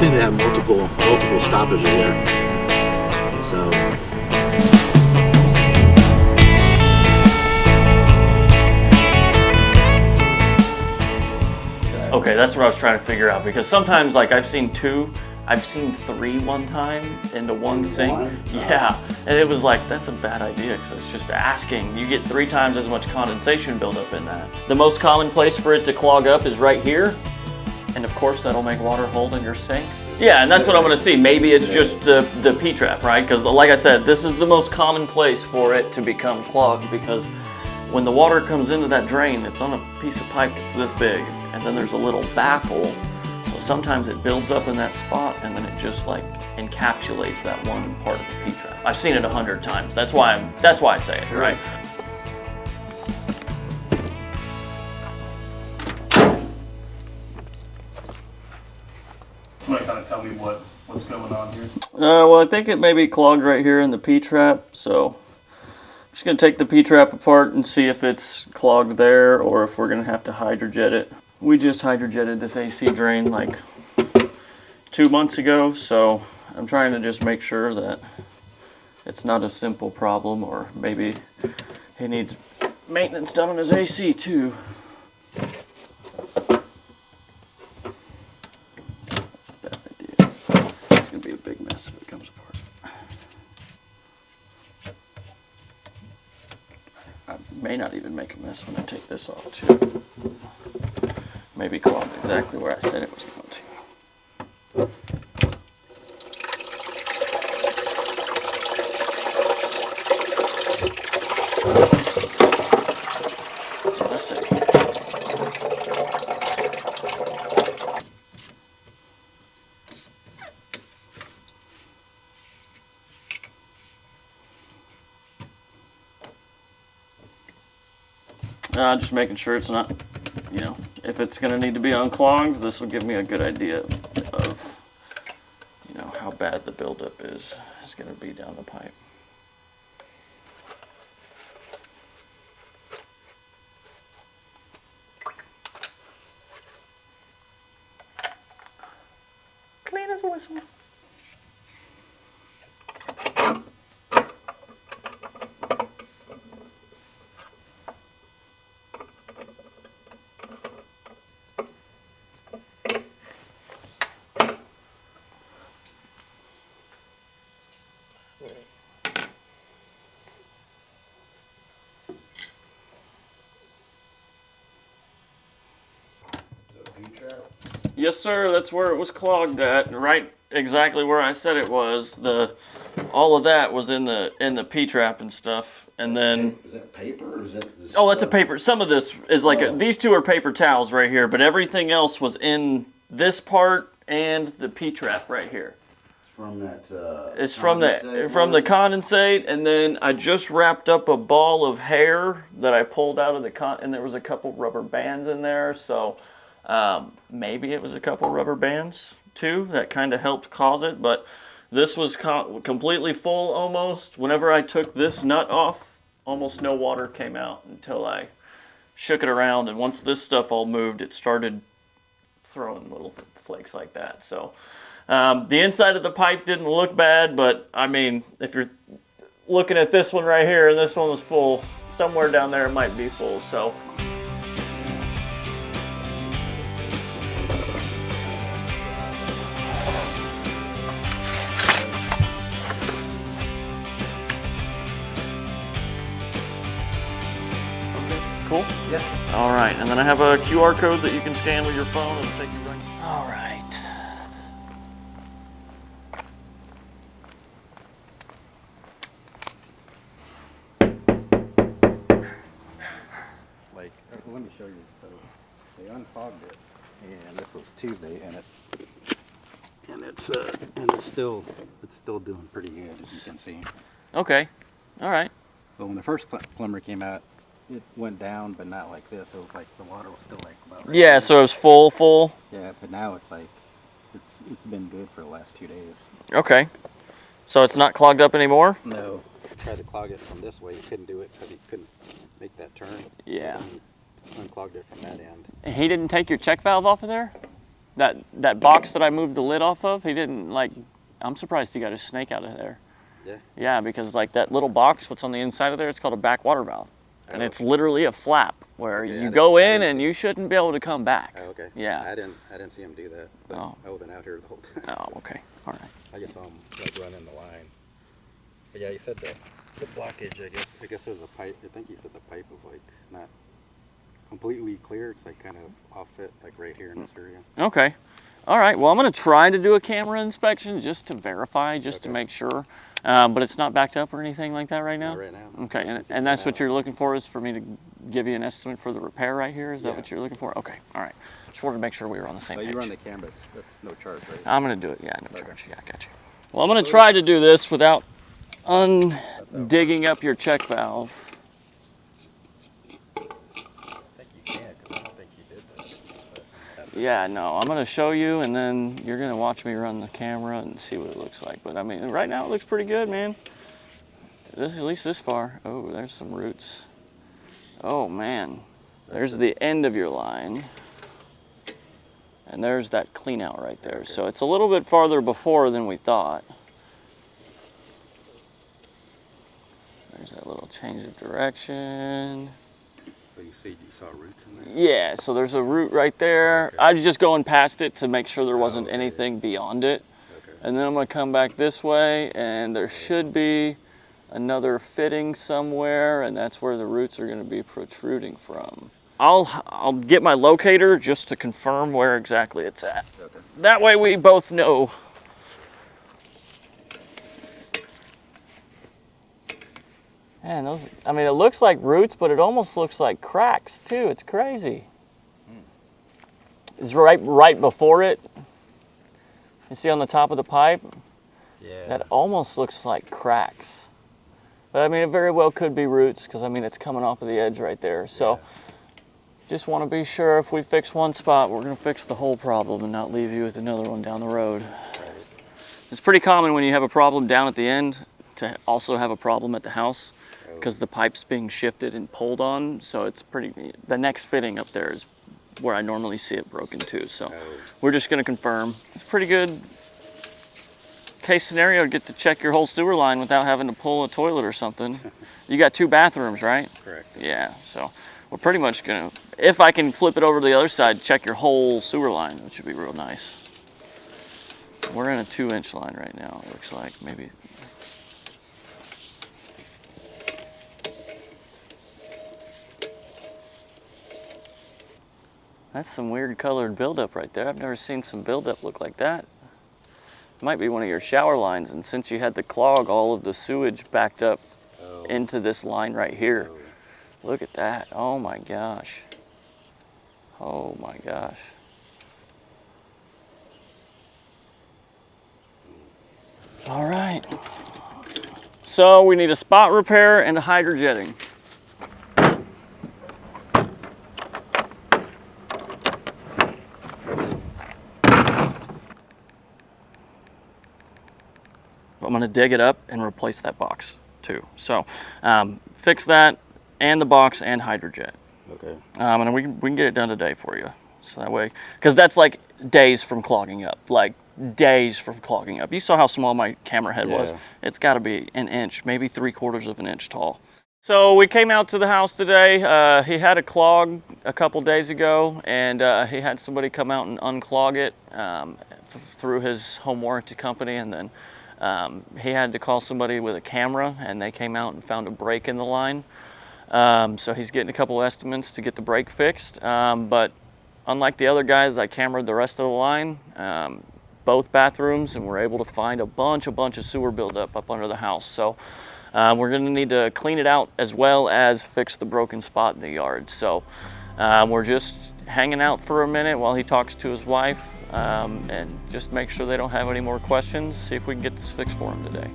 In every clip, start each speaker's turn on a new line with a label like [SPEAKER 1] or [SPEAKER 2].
[SPEAKER 1] think they have multiple stoppages there. So.
[SPEAKER 2] Okay, that's what I was trying to figure out, because sometimes, like, I've seen 2, I've seen 3 one time into one sink. Yeah, and it was like, that's a bad idea, because it's just asking. You get 3 times as much condensation buildup in that. The most common place for it to clog up is right here, and of course that'll make water hold in your sink. Yeah, and that's what I'm gonna see. Maybe it's just the P-trap, right? Because like I said, this is the most common place for it to become clogged, because when the water comes into that drain, it's on a piece of pipe that's this big, and then there's a little baffle. So sometimes it builds up in that spot, and then it just like encapsulates that one part of the P-trap. I've seen it 100 times. That's why I say it, right?
[SPEAKER 3] You want to kind of tell me what's going on here?
[SPEAKER 2] Well, I think it may be clogged right here in the P-trap, so I'm just going to take the P-trap apart and see if it's clogged there, or if we're going to have to hydrojet it. We just hydrojetted this AC drain like 2 months ago, so I'm trying to just make sure that it's not a simple problem, or maybe he needs maintenance done on his AC too. That's a bad idea. It's going to be a big mess if it comes apart. I may not even make a mess when I take this off too. Maybe clogged exactly where I said it was going to. Let's see. Just making sure it's not, you know, if it's going to need to be unclogged, this will give me a good idea of, you know, how bad the buildup is going to be down the pipe. Clean as a whistle. Yes, sir. That's where it was clogged at. Right, exactly where I said it was. All of that was in the P-trap and stuff. And then
[SPEAKER 1] Is that paper or is that this?
[SPEAKER 2] oh, that's a paper. Some of this is like these 2 are paper towels right here, but everything else was in this part and the P-trap right here.
[SPEAKER 1] From that.
[SPEAKER 2] It's from the condensate, and then I just wrapped up a ball of hair that I pulled out of the and there was a couple rubber bands in there, so maybe it was a couple rubber bands too that kind of helped cause it. But this was completely full almost. Whenever I took this nut off, almost no water came out until I shook it around, and once this stuff all moved, it started throwing little flakes like that. So. The inside of the pipe didn't look bad, but I mean, if you're looking at this one right here and this one was full, somewhere down there it might be full, so. Okay, cool?
[SPEAKER 1] Yeah.
[SPEAKER 2] All right, and then I have a QR code that you can scan with your phone and take you right. All right.
[SPEAKER 4] Let me show you. So they unclogged it, and this was Tuesday, and it's still doing pretty good, as you can see.
[SPEAKER 2] Okay. All right.
[SPEAKER 4] So when the first plumber came out, it went down, but not like this. It was like the water was still like about right
[SPEAKER 2] Yeah,
[SPEAKER 4] there.
[SPEAKER 2] so it was full.
[SPEAKER 4] Yeah, but now it's like it's been good for the last 2 days.
[SPEAKER 2] Okay. So it's not clogged up anymore?
[SPEAKER 4] No. Tried to clog it from this way. You couldn't do it because you couldn't make that turn.
[SPEAKER 2] Yeah.
[SPEAKER 4] Unclogged it from that end.
[SPEAKER 2] And he didn't take your check valve off of there? That box that I moved the lid off of, he didn't like, I'm surprised he got his snake out of there.
[SPEAKER 4] Yeah.
[SPEAKER 2] Yeah, because like that little box, what's on the inside of there, it's called a backwater valve. And
[SPEAKER 4] Oh.
[SPEAKER 2] it's literally a flap where
[SPEAKER 4] Okay,
[SPEAKER 2] you
[SPEAKER 4] I
[SPEAKER 2] go
[SPEAKER 4] didn't
[SPEAKER 2] in and
[SPEAKER 4] see-
[SPEAKER 2] you shouldn't be able to come back.
[SPEAKER 4] Oh, okay.
[SPEAKER 2] Yeah.
[SPEAKER 4] I didn't see him do that. But
[SPEAKER 2] Oh.
[SPEAKER 4] I wasn't out here the whole time.
[SPEAKER 2] Oh, okay. All right.
[SPEAKER 4] I just saw him like running the line. But yeah, you said the blockage. I guess there's a pipe. I think you said the pipe was like not completely clear. It's like kind of offset, like right here in this area.
[SPEAKER 2] Okay. All right. Well, I'm going to try to do a camera inspection just to verify, just to
[SPEAKER 4] Okay.
[SPEAKER 2] make sure. But it's not backed up or anything like that right now?
[SPEAKER 4] Not right now.
[SPEAKER 2] Okay.
[SPEAKER 4] Since
[SPEAKER 2] And
[SPEAKER 4] it's
[SPEAKER 2] that's
[SPEAKER 4] been
[SPEAKER 2] what
[SPEAKER 4] out.
[SPEAKER 2] you're looking for, is for me to give you an estimate for the repair right here? Is that
[SPEAKER 4] Yeah.
[SPEAKER 2] what you're looking for? Okay. All right. Just wanted to make sure we were on the same
[SPEAKER 4] But
[SPEAKER 2] page.
[SPEAKER 4] you run the camera. That's no charge, right?
[SPEAKER 2] I'm going to do it. Yeah, no
[SPEAKER 4] Okay.
[SPEAKER 2] charge. Yeah, I got you. Well, I'm going to try to do this without digging up your check valve.
[SPEAKER 4] I think you can, because I don't think you did that.
[SPEAKER 2] Yeah, no, I'm gonna show you and then you're gonna watch me run the camera and see what it looks like. But I mean, right now it looks pretty good, man. At least this far. Oh, there's some roots. Oh man, there's the end of your line. And there's that clean out right there.
[SPEAKER 4] Okay.
[SPEAKER 2] So it's a little bit farther before than we thought. There's that little change of direction.
[SPEAKER 4] So you saw roots in there?
[SPEAKER 2] Yeah, so there's a root right there.
[SPEAKER 4] Okay.
[SPEAKER 2] I was just going past it to make sure there wasn't
[SPEAKER 4] okay.
[SPEAKER 2] anything beyond it.
[SPEAKER 4] Okay.
[SPEAKER 2] And then I'm gonna come back this way and there should be another fitting somewhere, and that's where the roots are gonna be protruding from. I'll get my locator just to confirm where exactly it's at.
[SPEAKER 4] Okay.
[SPEAKER 2] That way we both know. Man, those, I mean, it looks like roots, but it almost looks like cracks too. It's crazy. It's right before it. You see on the top of the pipe?
[SPEAKER 4] Yeah.
[SPEAKER 2] That almost looks like cracks. But I mean, it very well could be roots, because I mean, it's coming off of the edge right there. So just want to be sure if we fix one spot, we're going to fix the whole problem and not leave you with another one down the road.
[SPEAKER 4] Right.
[SPEAKER 2] It's pretty common when you have a problem down at the end to also have a problem at the house, because the pipe's being shifted and pulled on. So it's pretty, the next fitting up there is where I normally see it broken too. So we're just going to confirm. It's pretty good case scenario to get to check your whole sewer line without having to pull a toilet or something. You got 2 bathrooms, right?
[SPEAKER 4] Correct.
[SPEAKER 2] Yeah, so we're pretty much gonna, if I can flip it over to the other side, check your whole sewer line, which would be real nice. We're in a 2-inch line right now, it looks like, maybe. That's some weird colored buildup right there. I've never seen some buildup look like that. Might be one of your shower lines, and since you had the clog, all of the sewage backed up into this line right here. Look at that. Oh my gosh. Oh my gosh. All right. So we need a spot repair and a hydrojetting. I'm gonna dig it up and replace that box too. So fix that and the box and hydrojet.
[SPEAKER 4] Okay.
[SPEAKER 2] And we can get it done today for you. So that way, because that's like days from clogging up, like days from clogging up. You saw how small my camera head was.
[SPEAKER 4] Yeah.
[SPEAKER 2] It's gotta be an inch, maybe 3/4 of an inch tall. So we came out to the house today. He had a clog a couple days ago, and he had somebody come out and unclog it through his home warranty company, and then he had to call somebody with a camera, and they came out and found a break in the line. So he's getting a couple estimates to get the break fixed. But unlike the other guys, I cameraed the rest of the line, both bathrooms, and we're able to find a bunch of sewer buildup up under the house. So we're gonna need to clean it out as well as fix the broken spot in the yard. So we're just hanging out for a minute while he talks to his wife, and just make sure they don't have any more questions, see if we can get this fixed for him today.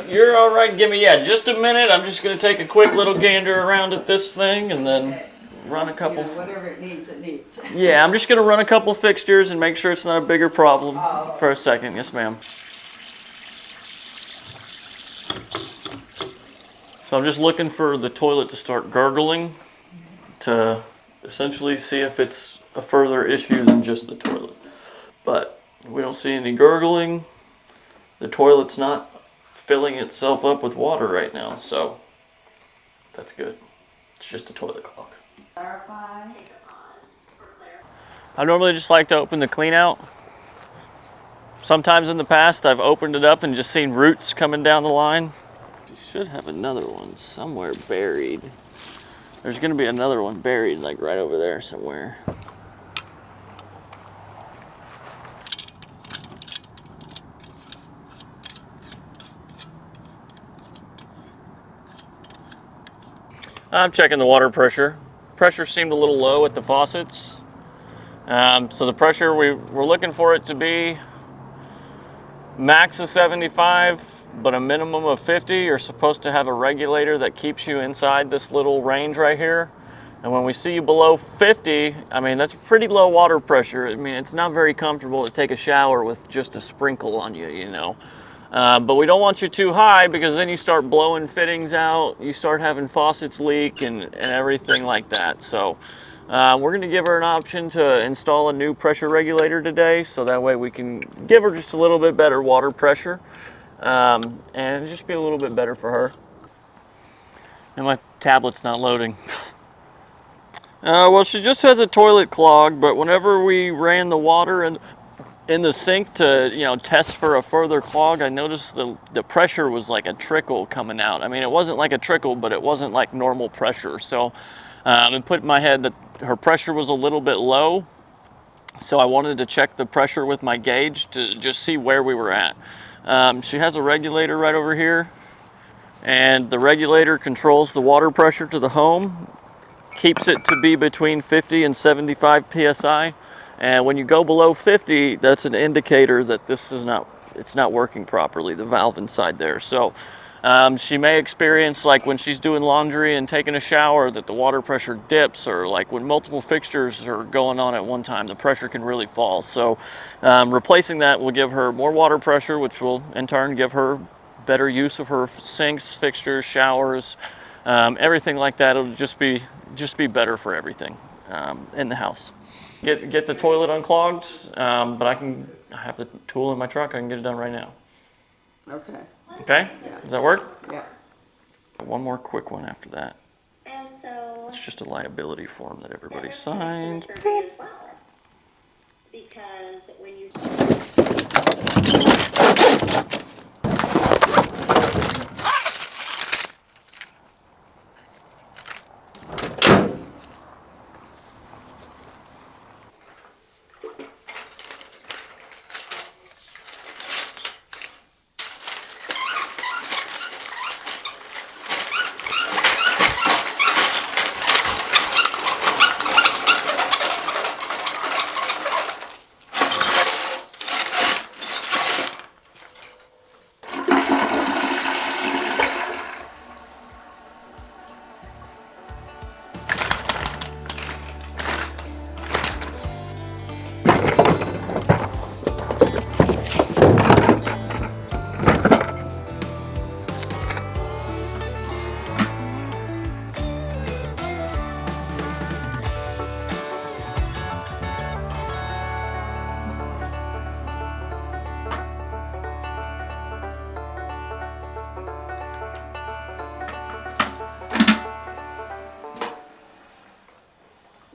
[SPEAKER 2] You're all right. Give me, just a minute. I'm just going to take a quick little gander around at this thing and then run a couple.
[SPEAKER 5] Whatever it needs, it needs.
[SPEAKER 2] Yeah, I'm just going to run a couple fixtures and make sure it's not a bigger problem for a second. Yes, ma'am. So I'm just looking for the toilet to start gurgling to essentially see if it's a further issue than just the toilet. But we don't see any gurgling. The toilet's not filling itself up with water right now, so that's good. It's just a toilet clog. I normally just like to open the clean out. Sometimes in the past I've opened it up and just seen roots coming down the line. You should have another one somewhere buried. There's gonna be another one buried like right over there somewhere. I'm checking the water pressure. Pressure seemed a little low at the faucets. So the pressure, we're looking for it to be max of 75, but a minimum of 50. You're supposed to have a regulator that keeps you inside this little range right here. And when we see you below 50, I mean, that's pretty low water pressure. I mean, it's not very comfortable to take a shower with just a sprinkle on you, you know. But we don't want you too high because then you start blowing fittings out, you start having faucets leak and everything like that. So we're going to give her an option to install a new pressure regulator today, so that way we can give her just a little bit better water pressure and just be a little bit better for her. And my tablet's not loading. Well, she just has a toilet clog, but whenever we ran the water in the sink to, you know, test for a further clog, I noticed the pressure was like a trickle coming out. I mean, it wasn't like a trickle, but it wasn't like normal pressure. So it put in my head that her pressure was a little bit low. So I wanted to check the pressure with my gauge to just see where we were at. She has a regulator right over here, and the regulator controls the water pressure to the home, keeps it to be between 50 and 75 psi. And when you go below 50, that's an indicator that it's not working properly, the valve inside there. So she may experience, like when she's doing laundry and taking a shower, that the water pressure dips, or like when multiple fixtures are going on at one time, the pressure can really fall. So replacing that will give her more water pressure, which will in turn give her better use of her sinks, fixtures, showers, everything like that. It'll just be better for everything in the house. Get the toilet unclogged, but I have the tool in my truck. I can get it done right now.
[SPEAKER 5] Okay.
[SPEAKER 2] Okay?
[SPEAKER 5] Yeah.
[SPEAKER 2] Does that work?
[SPEAKER 5] Yeah.
[SPEAKER 2] One more quick one after that.
[SPEAKER 6] And so
[SPEAKER 2] It's just a liability form that everybody
[SPEAKER 6] there's
[SPEAKER 2] signs.
[SPEAKER 6] a survey as well. Because when you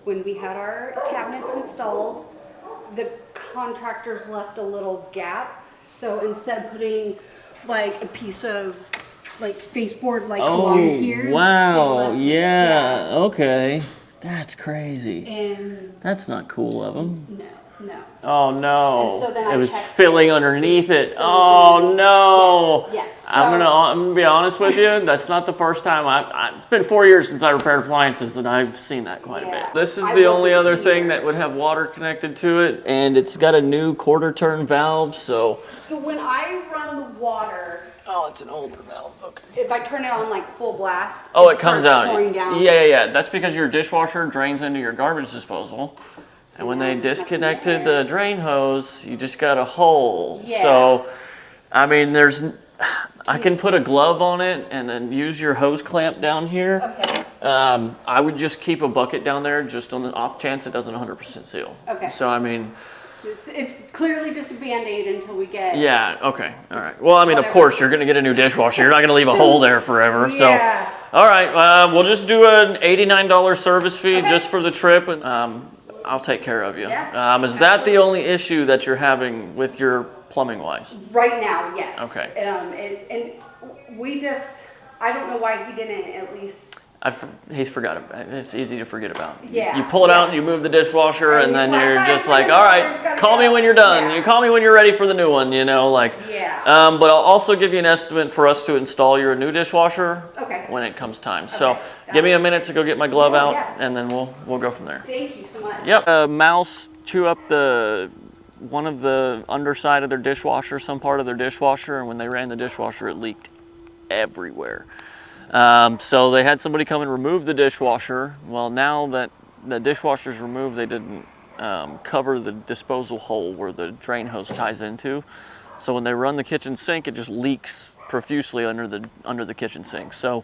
[SPEAKER 5] When we had our cabinets installed, the contractors left a little gap. So instead of putting like a piece of like baseboard like along here. they left a gap.
[SPEAKER 2] Okay. That's crazy.
[SPEAKER 5] And
[SPEAKER 2] That's not cool of them.
[SPEAKER 5] no.
[SPEAKER 2] Oh no.
[SPEAKER 5] And so then I
[SPEAKER 2] it was
[SPEAKER 5] checked
[SPEAKER 2] filling
[SPEAKER 5] it.
[SPEAKER 2] underneath it.
[SPEAKER 5] Filling
[SPEAKER 2] Oh
[SPEAKER 5] underneath.
[SPEAKER 2] no.
[SPEAKER 5] Yes.
[SPEAKER 2] I'm gonna be honest with you. That's not the first time. It's been 4 years since I repaired appliances, and I've seen that quite a
[SPEAKER 5] Yeah.
[SPEAKER 2] bit. This is
[SPEAKER 5] I
[SPEAKER 2] the only
[SPEAKER 5] wasn't
[SPEAKER 2] other thing
[SPEAKER 5] here.
[SPEAKER 2] that would have water connected to it, and it's got a new quarter turn valve. So.
[SPEAKER 5] So when I run the water,
[SPEAKER 2] Oh, it's an older valve. Okay.
[SPEAKER 5] if I turn it on like full blast,
[SPEAKER 2] Oh, it comes
[SPEAKER 5] starts
[SPEAKER 2] out.
[SPEAKER 5] pouring down.
[SPEAKER 2] Yeah. That's because your dishwasher drains into your garbage disposal. And when they
[SPEAKER 5] Yeah, there's nothing
[SPEAKER 2] disconnected
[SPEAKER 5] there.
[SPEAKER 2] the drain hose, you just got a hole.
[SPEAKER 5] Yeah.
[SPEAKER 2] So, I mean, I can put a glove on it and then use your hose clamp down here.
[SPEAKER 5] Okay.
[SPEAKER 2] I would just keep a bucket down there just on the off chance it doesn't 100% seal.
[SPEAKER 5] Okay.
[SPEAKER 2] So, I mean...
[SPEAKER 5] It's clearly just a Band-Aid until we get...
[SPEAKER 2] Yeah, okay, all right. Well, I mean, of
[SPEAKER 5] whatever.
[SPEAKER 2] course, you're going to get a new dishwasher. You're not going to leave a hole there forever. So,
[SPEAKER 5] Yeah.
[SPEAKER 2] all right, we'll just do an $89 service fee
[SPEAKER 5] Okay.
[SPEAKER 2] just for the trip, and I'll take care of you.
[SPEAKER 5] Yeah,
[SPEAKER 2] Is that the only issue that you're having with your plumbing-wise?
[SPEAKER 5] Right now, yes.
[SPEAKER 2] Okay.
[SPEAKER 5] And we just, I don't know why he didn't at least...
[SPEAKER 2] He's forgot about it. It's easy to forget about.
[SPEAKER 5] Yeah,
[SPEAKER 2] You pull it
[SPEAKER 5] yeah.
[SPEAKER 2] out, you move the dishwasher, and
[SPEAKER 5] And
[SPEAKER 2] then
[SPEAKER 5] he's like,
[SPEAKER 2] you're
[SPEAKER 5] "Bye,
[SPEAKER 2] just
[SPEAKER 5] $20,
[SPEAKER 2] like, all right,
[SPEAKER 5] gotta
[SPEAKER 2] call me
[SPEAKER 5] go."
[SPEAKER 2] when you're done.
[SPEAKER 5] Yeah.
[SPEAKER 2] You call me when you're ready for the new one, you know, like.
[SPEAKER 5] Yeah.
[SPEAKER 2] But I'll also give you an estimate for us to install your new dishwasher
[SPEAKER 5] Okay.
[SPEAKER 2] when it comes time. So
[SPEAKER 5] Okay.
[SPEAKER 2] give me a minute to go get my glove
[SPEAKER 5] Yeah,
[SPEAKER 2] out,
[SPEAKER 5] yeah.
[SPEAKER 2] and then we'll go from there.
[SPEAKER 5] Thank you so much.
[SPEAKER 2] Yep. Mouse chew up one of the underside of their dishwasher, some part of their dishwasher, and when they ran the dishwasher, it leaked everywhere. So they had somebody come and remove the dishwasher. Well, now that the dishwasher's removed, they didn't cover the disposal hole where the drain hose ties into. So when they run the kitchen sink, it just leaks profusely under the kitchen sink. So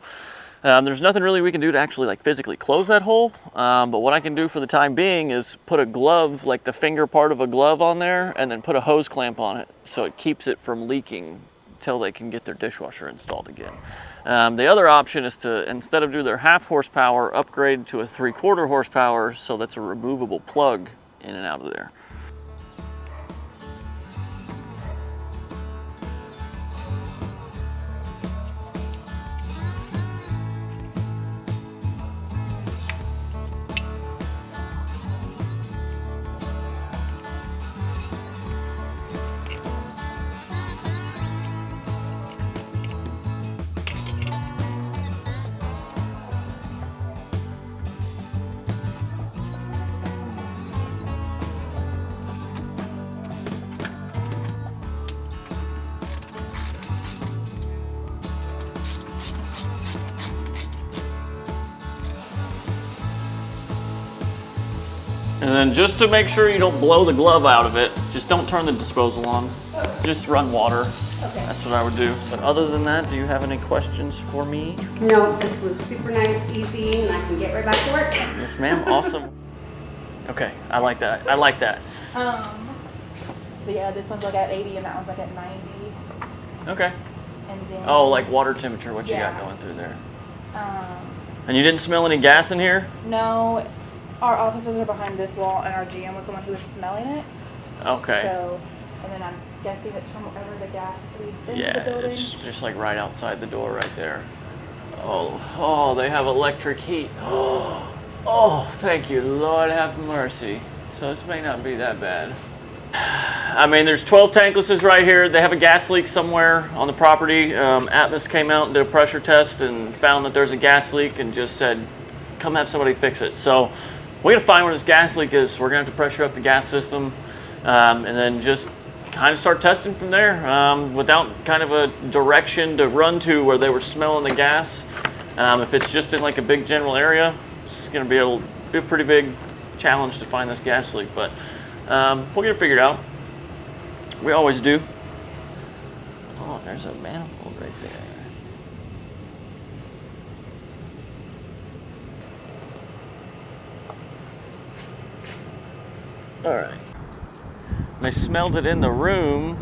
[SPEAKER 2] there's nothing really we can do to actually like physically close that hole. But what I can do for the time being is put a glove, like the finger part of a glove on there, and then put a hose clamp on it so it keeps it from leaking till they can get their dishwasher installed again. The other option is to, instead of do their 1/2 horsepower, upgrade to a 3/4 horsepower, so that's a removable plug in and out of there. And then just to make sure you don't blow the glove out of it, just don't turn the disposal on. Just run water.
[SPEAKER 5] Okay.
[SPEAKER 2] That's what I would do. But other than that, do you have any questions for me?
[SPEAKER 5] No, this was super nice, easy, and I can get right back to work.
[SPEAKER 2] Yes, ma'am. Awesome. Okay, I like that. I like that.
[SPEAKER 6] But yeah, this one's like at 80 and that one's like at 90.
[SPEAKER 2] Okay.
[SPEAKER 6] And then
[SPEAKER 2] Oh, like water temperature, what you got
[SPEAKER 6] Yeah.
[SPEAKER 2] going through there.
[SPEAKER 6] um,
[SPEAKER 2] And you didn't smell any gas in here?
[SPEAKER 6] no, our offices are behind this wall and our GM was the one who was smelling it.
[SPEAKER 2] Okay.
[SPEAKER 6] So, and then I'm guessing it's from wherever the gas leads into
[SPEAKER 2] Yeah,
[SPEAKER 6] the building.
[SPEAKER 2] it's just like right outside the door right there. Oh, they have electric heat. Oh, thank you, Lord have mercy. So this may not be that bad. I mean, there's 12 tanklesses right here. They have a gas leak somewhere on the property. Atmos came out and did a pressure test and found that there's a gas leak and just said, come have somebody fix it. So we're gonna find where this gas leak is. So we're gonna have to pressure up the gas system and then just kind of start testing from there without kind of a direction to run to where they were smelling the gas. If it's just in like a big general area, it's gonna be a pretty big challenge to find this gas leak, but we'll get it figured out. We always do. Oh, there's a manifold right there. All right. They smelled it in the room.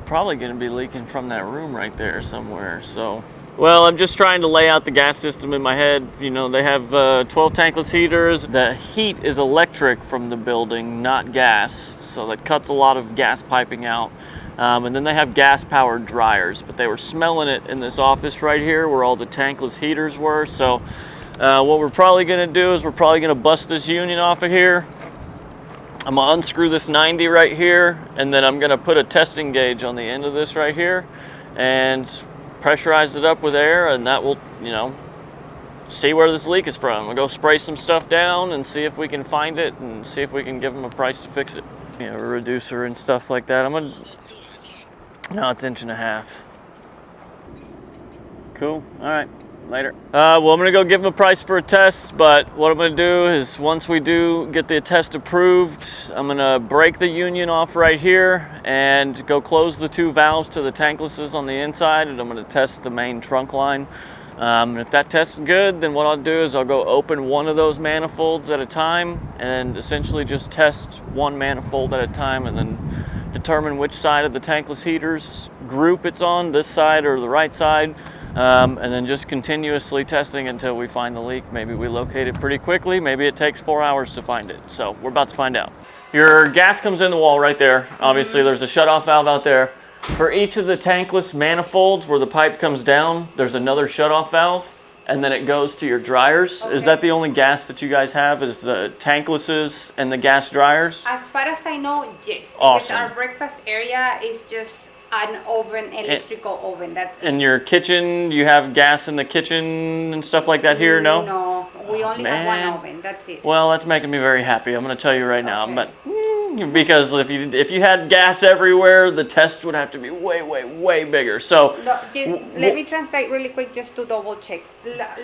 [SPEAKER 2] Probably gonna be leaking from that room right there somewhere, so. Well, I'm just trying to lay out the gas system in my head. You know, they have 12 tankless heaters. The heat is electric from the building, not gas, so that cuts a lot of gas piping out. And then they have gas-powered dryers, but they were smelling it in this office right here where all the tankless heaters were. So what we're probably gonna do is we're probably gonna bust this union off of here. I'm gonna unscrew this 90 right here, and then I'm gonna put a testing gauge on the end of this right here and pressurize it up with air, and that will, you know, see where this leak is from. We'll go spray some stuff down and see if we can find it and see if we can give them a price to fix it. You know, a reducer and stuff like that. No, it's 1.5 inches. Cool, all right. Later. Well, I'm gonna go give him a price for a test, but what I'm gonna do is once we do get the test approved, I'm gonna break the union off right here and go close the 2 valves to the tanklesses on the inside, and I'm gonna test the main trunk line. If that tests good, then what I'll do is I'll go open one of those manifolds at a time and essentially just test one manifold at a time, and then determine which side of the tankless heaters group it's on, this side or the right side. And then just continuously testing until we find the leak. Maybe we locate it pretty quickly. Maybe it takes 4 hours to find it. So we're about to find out. Your gas comes in the wall right there. Obviously there's a shutoff valve out there. For each of the tankless manifolds where the pipe comes down, there's another shutoff valve, and then it goes to your dryers. Okay. Is that the only gas that you guys have, is the tanklesses and the gas dryers?
[SPEAKER 5] As far as I know, yes.
[SPEAKER 2] Awesome.
[SPEAKER 5] Because our breakfast area is just an oven, electrical oven, that's it.
[SPEAKER 2] In your kitchen, you have gas in the kitchen and stuff like that here, no?
[SPEAKER 5] No, we only have one oven, that's it.
[SPEAKER 2] Well, that's making me very happy. I'm gonna tell you right now, but because if you had gas everywhere, the test would have to be way bigger. So
[SPEAKER 5] no, let me translate really quick just to double check.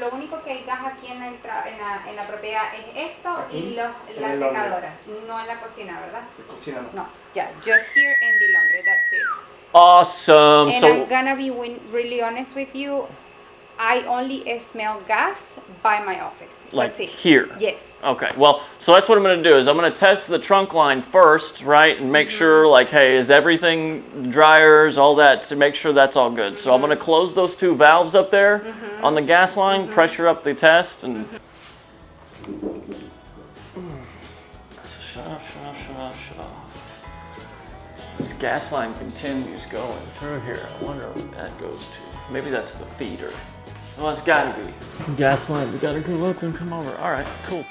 [SPEAKER 5] Lo único que hay gas aquí en la propiedad es esto y la secadora, no en la cocina, ¿verdad?
[SPEAKER 1] La cocina no.
[SPEAKER 5] No, yeah, just here in the laundry, that's it.
[SPEAKER 2] Awesome.
[SPEAKER 5] And I'm gonna be really honest with you, I only smell gas by my office.
[SPEAKER 2] Like
[SPEAKER 5] that's it.
[SPEAKER 2] Here?
[SPEAKER 5] Yes.
[SPEAKER 2] Okay, well, so that's what I'm gonna do is I'm gonna test the trunk line first, right? And make sure, like, hey, is everything, dryers, all that, to make sure that's all good. So I'm gonna close those 2 valves up there on the gas line, pressure up the test, and shut off. This gas line continues going through here. I wonder what that goes to. Maybe that's the feeder. Well, it's gotta be. Gas line's gotta go up and come over. All right, cool.